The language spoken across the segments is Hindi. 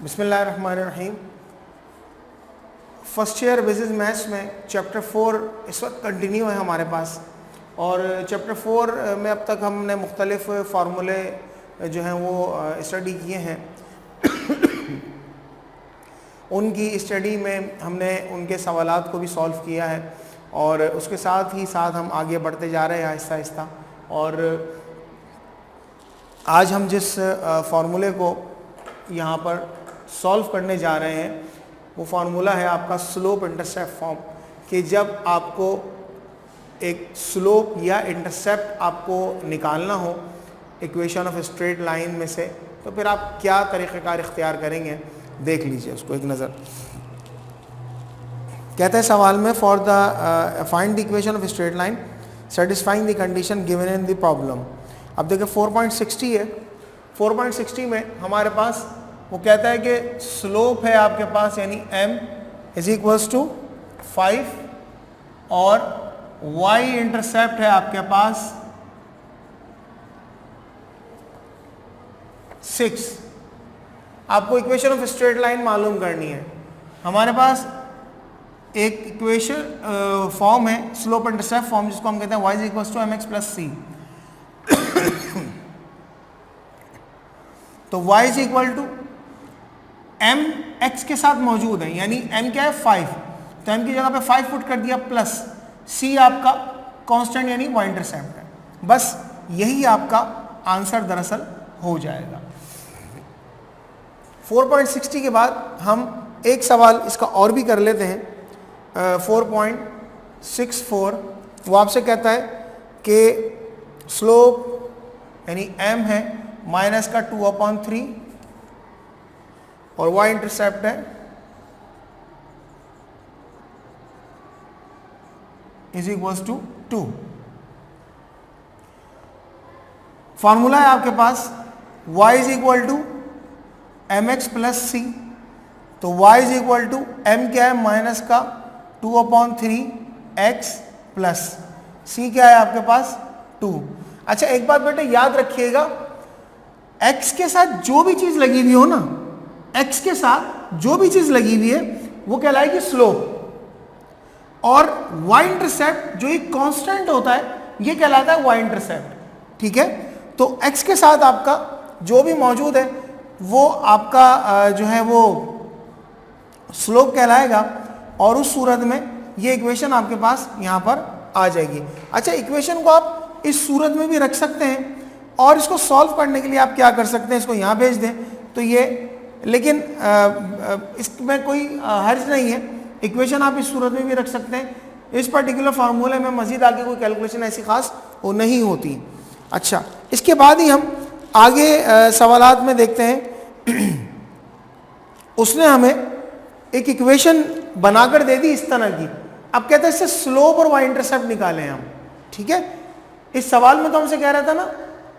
बिस्मिल्लाहिर्रहमानिर्रहीम। फर्स्ट ईयर बिजनेस मैथ्स में चैप्टर 4 इस वक्त कंटिन्यू है हमारे पास, और चैप्टर 4 में अब तक हमने मुख्तलिफ फार्मूले जो हैं वो स्टडी किए हैं। उनकी स्टडी में हमने उनके सवालात को भी सॉल्व किया है, और उसके साथ ही साथ हम आगे बढ़ते जा रहे हैं आहिस्ता आहिस्ता। और आज हम जिस फार्मूले को यहाँ पर सॉल्व करने जा रहे हैं वो फार्मूला है आपका स्लोप इंटरसेप्ट फॉर्म, कि जब आपको एक स्लोप या इंटरसेप्ट आपको निकालना हो इक्वेशन ऑफ स्ट्रेट लाइन में से, तो फिर आप क्या तरीक़ेकार इख्तियार करेंगे, देख लीजिए उसको एक नज़र। कहता है सवाल में, for the find the equation of straight line satisfying the condition given in the problem. अब देखिए 4.60 है। 4.60 में हमारे पास वो कहता है कि स्लोप है आपके पास यानी m इज इक्वल्स टू 5 और y इंटरसेप्ट है आपके पास 6। आपको इक्वेशन ऑफ स्ट्रेट लाइन मालूम करनी है। हमारे पास एक इक्वेशन फॉर्म है स्लोप इंटरसेप्ट फॉर्म, जिसको हम कहते हैं y is equals to mx plus c। तो y is equal to m x के साथ मौजूद है, यानी m क्या है 5, तो m की जगह पे 5 पुट कर दिया, प्लस c आपका कांस्टेंट यानी y इंटरसेप्ट है। बस यही आपका आंसर दरअसल हो जाएगा। 4.60 के बाद हम एक सवाल इसका और भी कर लेते हैं। 4.64 वो आपसे कहता है कि स्लोप यानी m है माइनस का 2/3 और y इंटरसेप्ट है इज इक्वल्स टू 2। फॉर्मूला है आपके पास y is equal to mx plus C. तो y is equal to m क्या है माइनस का 2/3 x प्लस c क्या है आपके पास 2। अच्छा एक बात बेटे याद रखिएगा, x के साथ जो भी चीज लगी हुई हो ना, x के साथ जो भी चीज लगी हुई है वो कहलाएगी स्लोप, और y इंटरसेप्ट जो एक कांस्टेंट होता है ये कहलाता है y इंटरसेप्ट। ठीक है, तो x के साथ आपका जो भी मौजूद है वो आपका जो है वो स्लोप कहलाएगा, और उस सूरत में ये इक्वेशन आपके पास यहाँ पर आ जाएगी। अच्छा, इक्वेशन को आप इस सूरत में भी रख सकते हैं, और इसको सॉल्व करने के लिए आप क्या कर सकते हैं, इसको यहाँ भेज दें तो ये, लेकिन इसमें कोई हर्ज नहीं है, इक्वेशन आप इस सूरत में भी रख सकते हैं। इस पर्टिकुलर फार्मूले में मजीद आगे कोई कैलकुलेशन ऐसी खास वो नहीं होती। अच्छा, इसके बाद ही हम आगे सवालात में देखते हैं। उसने हमें एक इक्वेशन बनाकर दे दी इस तरह की। अब कहते हैं इससे स्लोप और वाई इंटरसेप्ट निकालें हम। ठीक है, इस सवाल में तो हमसे कह रहा था ना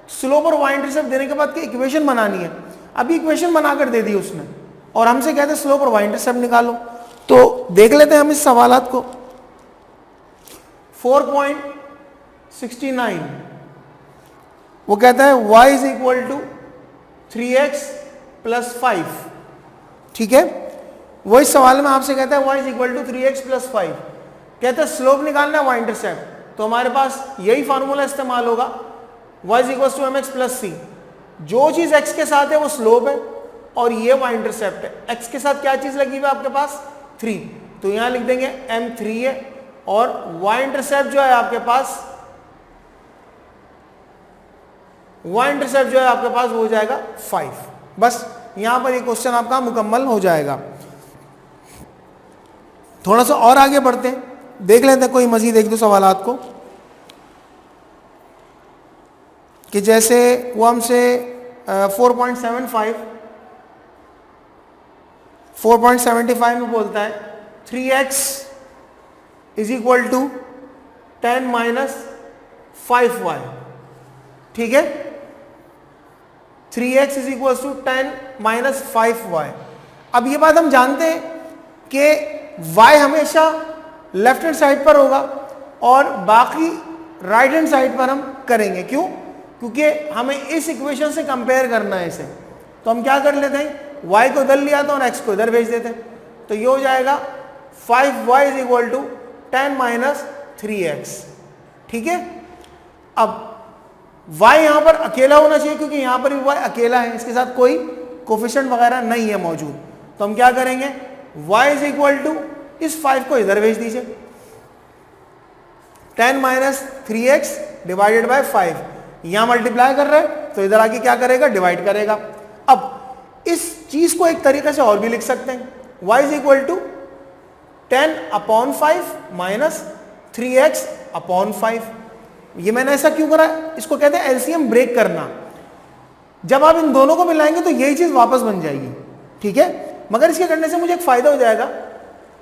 स्लोप और वाई इंटरसेप्ट देने के बाद इक्वेशन बनानी है। अभी इक्वेशन बनाकर दे दी उसने, और हमसे कहते हैं स्लोप और वाई इंटरसेप्ट निकालो। तो देख लेते हैं हम इस सवालात को। 4.69 वो कहता है y is equal to 3x plus 5। ठीक है, वो इस सवाल में आपसे कहता है y is equal to 3x plus 5, कहता है स्लोप निकालना है y इंटरसेप्ट। तो हमारे पास यही फार्मूला इस्तेमाल होगा, y is equal to mx plus c। जो चीज x के साथ है वो स्लोप है, और ये y इंटरसेप्ट है। x के साथ क्या चीज लगी हुई है आपके पास 3, तो यहां लिख देंगे m3 है, और y इंटरसेप्ट जो है आपके पास वो हो जाएगा 5। बस यहां पर ये क्वेश्चन आपका मुकम्मल हो जाएगा। थोड़ा सा और आगे बढ़ते हैं, देख लेते हैं कोई मजीद एक दो सवालात को, कि जैसे वो हमसे 4.75 में बोलता है 3x is equal to 10 minus 5y। ठीक है, 3x is equal to 10 minus 5y। अब ये बात हम जानते हैं कि y हमेशा लेफ्ट हैंड साइड पर होगा और बाकी राइट हैंड साइड पर हम करेंगे। क्यों? क्योंकि हमें इस इक्वेशन से कंपेयर करना है इसे। तो हम क्या कर लेते हैं, y को इधर लिया था और x को इधर भेज देते, तो ये हो जाएगा 5y is equal to 10 minus 3x। ठीक है, अब y यहां पर अकेला होना चाहिए क्योंकि यहां पर भी y अकेला है, इसके साथ कोई कोफिशिएंट वगैरह नहीं है मौजूद, तो हम क्या करेंगे, y इज इक्वल टू इस 5 को इधर भेज दीजिए, 10 माइनस 3x डिवाइडेड बाय 5, यहां मल्टीप्लाई कर रहे हैं तो इधर आके क्या करेगा, डिवाइड करेगा। अब इस चीज को एक तरीके से और भी लिख सकते हैं, y is equal to 10 upon 5 minus 3x upon 5। ये मैंने ऐसा क्यों करा, इसको कहते हैं एलसीएम ब्रेक करना। जब आप इन दोनों को मिलाएंगे तो यही चीज वापस बन जाएगी। ठीक है, मगर इसके करने से मुझे एक फायदा हो जाएगा,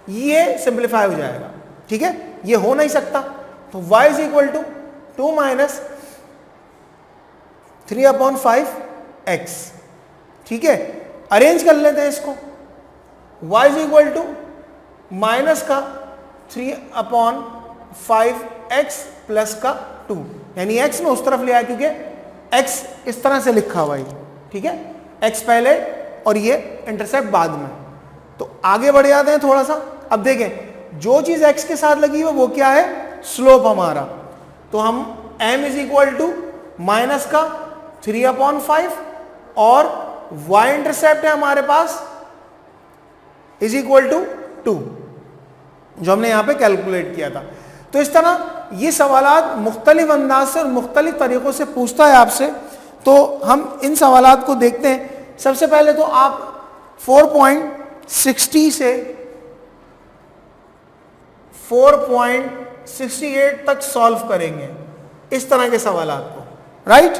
ये सिंप्लीफाई हो जाएगा। ठीक है, ये हो नहीं सकता, तो y is equal to 2 minus 3 upon 5x। ठीक है, अरेंज कर लेते हैं इसको, y is equal to minus का 3 अपॉन 5x प्लस का 2, यानी x में उस तरफ ले आया क्योंकि x इस तरह से लिखा हुआ है। ठीक है, x पहले और ये इंटरसेप्ट बाद में। तो आगे बढ़ जाते हैं थोड़ा सा। अब देखें, जो चीज x के साथ लगी हुई वो क्या है, स्लोप हमारा। तो हम m is equal to minus का 3 अपॉन 5 और y इंटरसेप्ट है हमारे पास इज इक्वल टू 2, जो हमने यहां पे कैलकुलेट किया था। तो इस तरह ये सवालात मुख्तलिफ अंदाज से और मुख्तलिफ तरीक़ों से पूछता है आपसे, तो हम इन सवालात को देखते हैं। सबसे पहले तो आप 4.60 से 4.68 तक सॉल्व करेंगे इस तरह के सवालात को, राइट।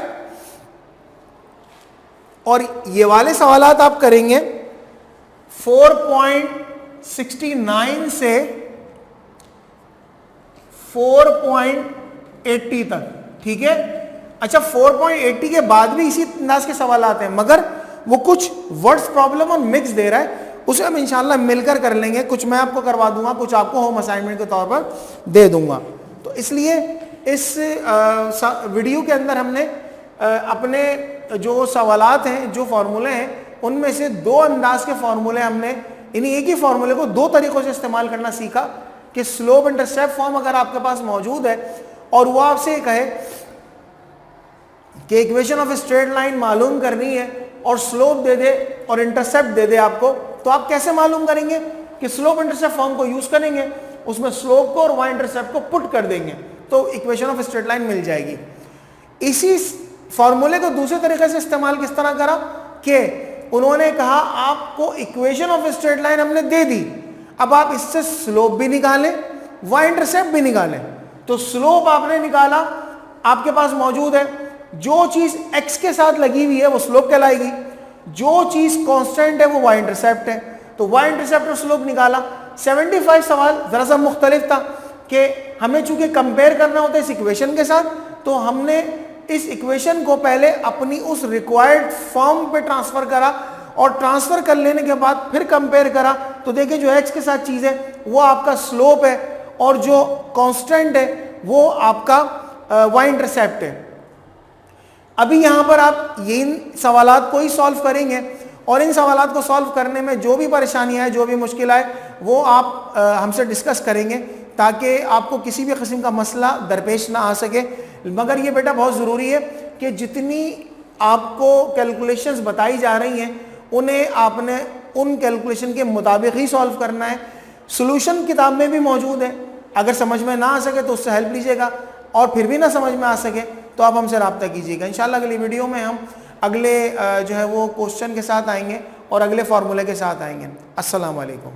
और ये वाले सवालात आप करेंगे 4.69 से 4.80 तक। ठीक है, अच्छा 4.80 के बाद भी इसी अंदाज के सवाल आते हैं, मगर वो कुछ वर्ड्स प्रॉब्लम और मिक्स दे रहा है, उसे हम इंशाल्लाह मिलकर कर लेंगे। कुछ मैं आपको करवा दूंगा, कुछ आपको होम असाइनमेंट के तौर पर दे दूंगा। तो इसलिए इस वीडियो के अंदर हमने अपने जो सवालात हैं, जो फार्मूले हैं, उनमें से 2 अंदाज के फार्मूले हमने, यानी एक ही फार्मूले को 2 तरीक़ों से इस्तेमाल करना सीखा कि स्लोप इंटरसेप्ट फॉर्म अगर आपके पास मौजूद है और वो आपसे कहे कि इक्वेशन ऑफ स्ट्रेट लाइन मालूम करनी है और स्लोप दे दे और इंटरसेप्ट दे दे आपको, तो आप कैसे मालूम करेंगे कि स्लोप इंटरसेप्ट फॉर्म को यूज करेंगे, उसमें स्लोप को और वाई इंटरसेप्ट को पुट कर देंगे तो इक्वेशन ऑफ स्ट्रेट लाइन मिल जाएगी। इसी फॉर्मूले को दूसरे तरीके से इस्तेमाल किस तरह करा कि उन्होंने कहा आपको इक्वेशन ऑफ स्ट्रेट लाइन हमने दे दी, अब आप इससे स्लोप भी निकालें, वाई इंटरसेप्ट भी निकालें। तो स्लोप आपने निकाला, आपके पास मौजूद है, जो चीज x के साथ लगी हुई है वो स्लोप कहलाएगी, जो चीज कांस्टेंट है वो वाई इंटरसेप्ट है। तो वाई इंटरसेप्ट और स्लोप निकाला। 75 सवाल जरा सा मुख्तलिफ था कि हमें चूंकि कंपेयर करना होता है इस इक्वेशन के साथ, तो हमने इस इक्वेशन को पहले अपनी उस रिक्वायर्ड फॉर्म पे ट्रांसफर करा और ट्रांसफर कर लेने के बाद फिर कंपेयर करा, तो देखिए जो x के साथ चीज है वो आपका स्लोप है और जो कांस्टेंट है वो आपका वाई इंटरसेप्ट है। अभी यहां पर आप इन सवालात को ही सॉल्व करेंगे और इन सवालात को सॉल्व करने में जो भी परेशानियां हैं, जो भी मुश्किल आए, वो आप हमसे डिस्कस करेंगे ताकि आपको किसी भी किस्म का मसला दरपेश ना आ सके। मगर ये बेटा बहुत ज़रूरी है कि जितनी आपको कैलकुलेशंस बताई जा रही हैं उन्हें आपने उन कैलकुलेशन के मुताबिक ही सॉल्व करना है। सॉल्यूशन किताब में भी मौजूद है, अगर समझ में ना आ सके तो उससे हेल्प लीजिएगा और फिर भी ना समझ में आ सके तो आप हमसे रब्ता कीजिएगा। इंशाल्लाह अगली वीडियो में हम अगले जो है वो क्वेश्चन के साथ आएंगे और अगले फार्मूले के साथ आएंगे। अस्सलाम वालेकुम।